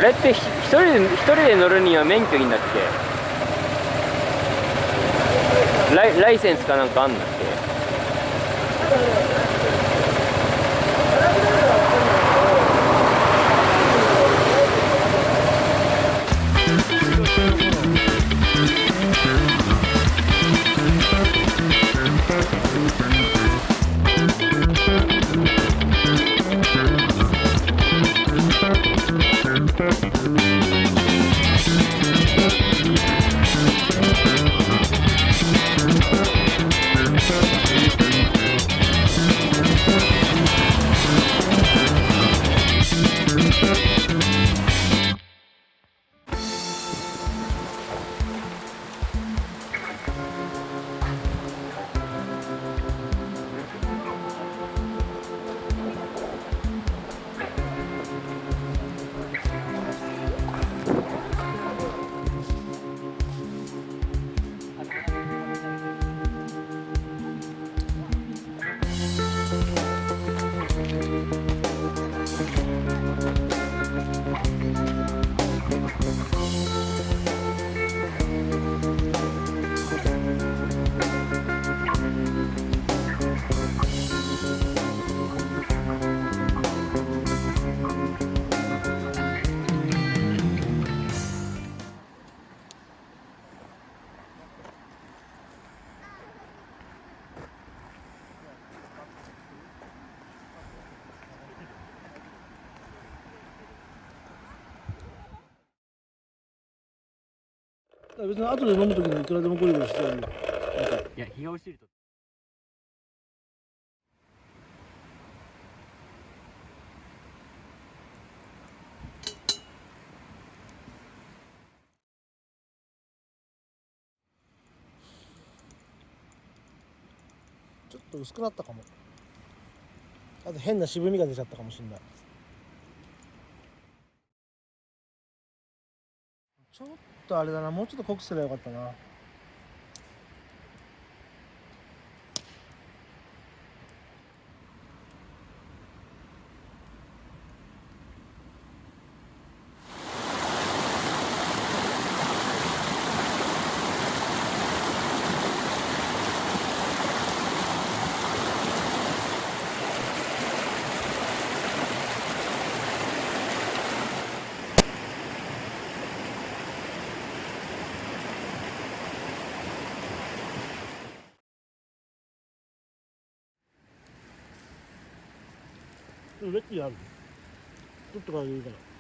れって一人で乗るには免許いいんだっけ？ライセンスかなんかあんだっけ？別に後で飲むときにいくらでもゴリゴリしてやるよ。いや、日が落ちると。ちょっと薄くなったかも。あと変な渋みが出ちゃったかもしれない。ちょっとあれだな、もうちょっと濃くすればよかったな。レッキーある？取ってからでいいから。